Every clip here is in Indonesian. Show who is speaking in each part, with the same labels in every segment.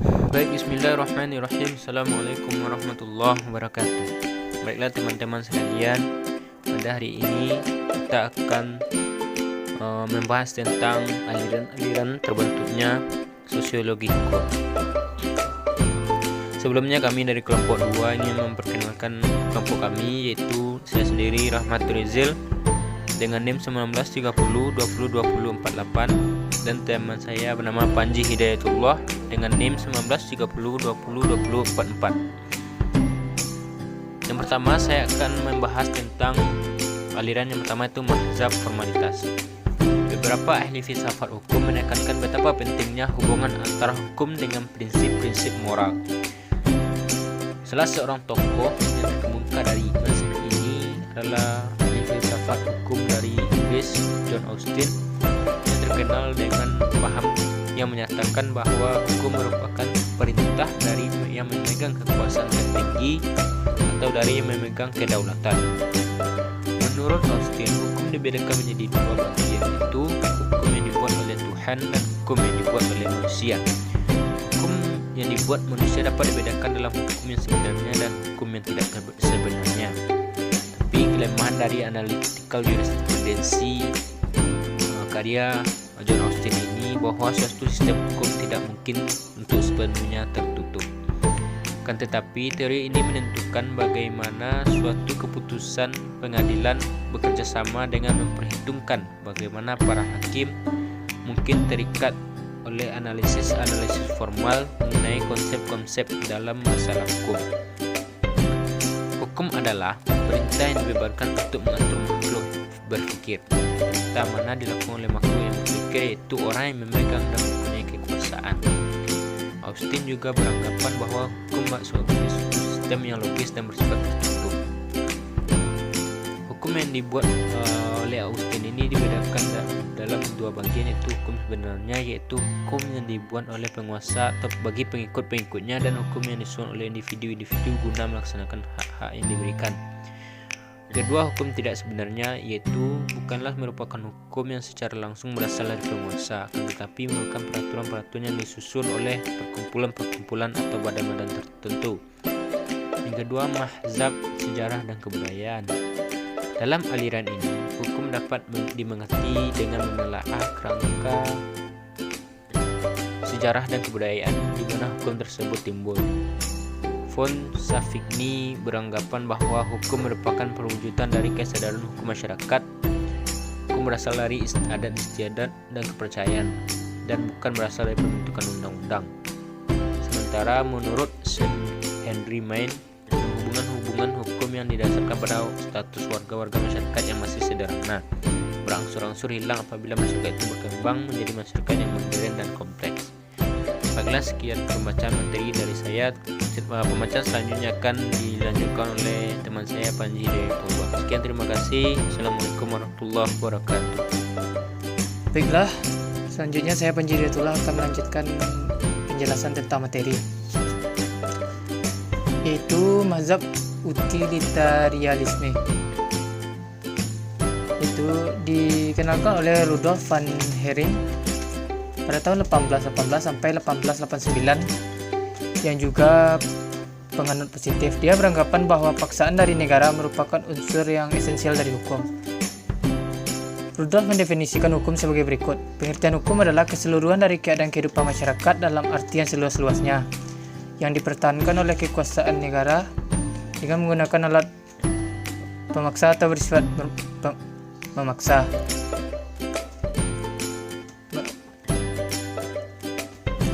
Speaker 1: Baik, bismillahirrahmanirrahim. Assalamualaikum warahmatullahi wabarakatuh. Baiklah teman-teman sekalian, pada hari ini kita akan membahas tentang aliran-aliran terbentuknya sosiologi hukum. Sebelumnya kami dari kelompok 2 ingin memperkenalkan kelompok kami, yaitu saya sendiri Rahmatul Rizal dengan NIM 1930202048 dan teman saya bernama Panji Hidayatullah dengan NIM 1930202044. Yang pertama saya akan membahas tentang aliran yang pertama, itu mazhab formalitas. Beberapa ahli filsafat hukum menekankan betapa pentingnya hubungan antara hukum dengan prinsip-prinsip moral. Salah seorang tokoh yang terkemuka dari mazhab ini adalah ahli filsafat hukum dari Inggris, John Austin, yang terkenal dengan paham yang menyatakan bahwa hukum merupakan perintah dari yang memegang kekuasaan tertinggi atau dari yang memegang kedaulatan. Menurut Austin, hukum dibedakan menjadi dua bagian, yaitu hukum yang dibuat oleh Tuhan dan hukum yang dibuat oleh manusia. Hukum yang dibuat manusia dapat dibedakan dalam hukum yang sebenarnya dan hukum yang tidak sebenarnya. Tapi kelemahan dari analytical jurisprudensi karya John Austin ini bahwa suatu sistem hukum tidak mungkin untuk sepenuhnya tertutup. Kan tetapi teori ini menentukan bagaimana suatu keputusan pengadilan bekerja sama dengan memperhitungkan bagaimana para hakim mungkin terikat oleh analisis formal mengenai konsep-konsep dalam masalah hukum. Hukum adalah perintah yang dibebankan untuk mengatur makhluk berpikir. Perintah mana dilakukan oleh makhluk yang berpikir, yaitu orang yang memegang dan mempunyai kekuasaan. Austin juga beranggapan bahwa hukum sebagai sistem yang logis dan bersifat tertutup. Hukum yang dibuat oleh Austin ini dibedakan dalam dua bagian, yaitu hukum sebenarnya, yaitu hukum yang dibuat oleh penguasa atau bagi pengikut-pengikutnya, dan hukum yang disusun oleh individu-individu guna melaksanakan hak-hak yang diberikan. Kedua, hukum tidak sebenarnya, yaitu bukanlah merupakan hukum yang secara langsung berasal dari penguasa, tetapi merupakan peraturan-peraturan yang disusun oleh perkumpulan-perkumpulan atau badan-badan tertentu. Yang kedua, mazhab, sejarah dan kebudayaan. Dalam aliran ini, hukum dapat dimengerti dengan menelaah kerangka sejarah dan kebudayaan di mana hukum tersebut timbul. Von Savigny beranggapan bahwa hukum merupakan perwujudan dari kesadaran hukum masyarakat. Hukum berasal dari adat istiadat dan kepercayaan, dan bukan berasal dari pembentukan undang-undang. Sementara menurut Saint Henry Maine, hubungan hukum yang didasarkan pada status warga-warga masyarakat yang masih sederhana berangsur-angsur hilang apabila masyarakat itu berkembang menjadi masyarakat yang modern dan kompleks. Baiklah, sekian pembacaan materi dari saya. Pembacaan selanjutnya akan dilanjutkan oleh teman saya Panji Hidayatullah. Sekian, terima kasih. Assalamualaikum warahmatullahi wabarakatuh.
Speaker 2: Baiklah, selanjutnya saya Panji Hidayatullah akan melanjutkan penjelasan tentang materi, yaitu mazhab utilitarianisme. Itu dikenalkan oleh Rudolf van Hering pada tahun 1818 sampai 1889, yang juga penganut positif. Dia beranggapan bahwa paksaan dari negara merupakan unsur yang esensial dari hukum. Rudolf mendefinisikan hukum sebagai berikut. Pengertian hukum adalah keseluruhan dari keadaan kehidupan masyarakat dalam artian seluas-luasnya, yang dipertahankan oleh kekuasaan negara dengan menggunakan alat pemaksa atau bersifat memaksa.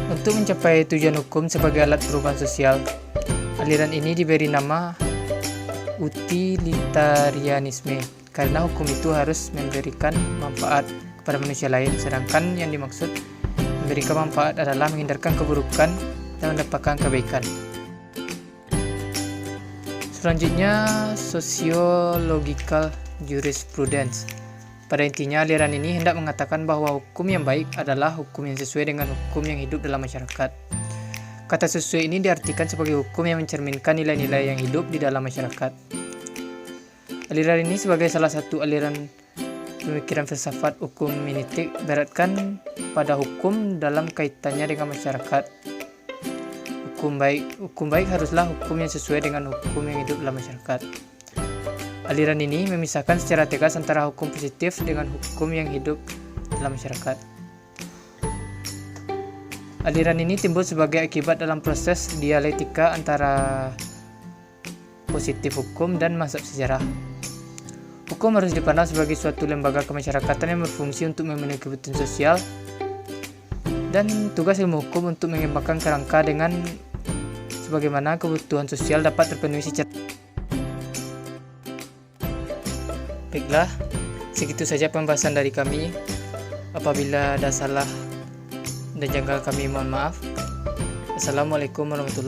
Speaker 2: Untuk mencapai tujuan hukum sebagai alat perubahan sosial, aliran ini diberi nama utilitarianisme karena hukum itu harus memberikan manfaat kepada manusia lain, sedangkan yang dimaksud memberikan manfaat adalah menghindarkan keburukan dan mendapatkan kebaikan. Selanjutnya, sociological jurisprudence. Pada intinya, aliran ini hendak mengatakan bahwa hukum yang baik adalah hukum yang sesuai dengan hukum yang hidup dalam masyarakat. Kata sesuai ini diartikan sebagai hukum yang mencerminkan nilai-nilai yang hidup di dalam masyarakat. Aliran ini sebagai salah satu aliran pemikiran filsafat hukum menitik beratkan pada hukum dalam kaitannya dengan masyarakat. hukum baik. Hukum baik haruslah hukum yang sesuai dengan hukum yang hidup dalam masyarakat. Aliran ini memisahkan secara tegas antara hukum positif dengan hukum yang hidup dalam masyarakat. Aliran ini timbul sebagai akibat dalam proses dialektika antara positif hukum dan mazhab sejarah. Hukum harus dipandang sebagai suatu lembaga kemasyarakatan yang berfungsi untuk memenuhi kebutuhan sosial, dan tugas ilmu hukum untuk mengembangkan kerangka dengan sebagaimana kebutuhan sosial dapat terpenuhi secara. Baiklah, segitu saja pembahasan dari kami. Apabila ada salah dan janggal kami mohon maaf. Assalamualaikum warahmatullahi wabarakatuh.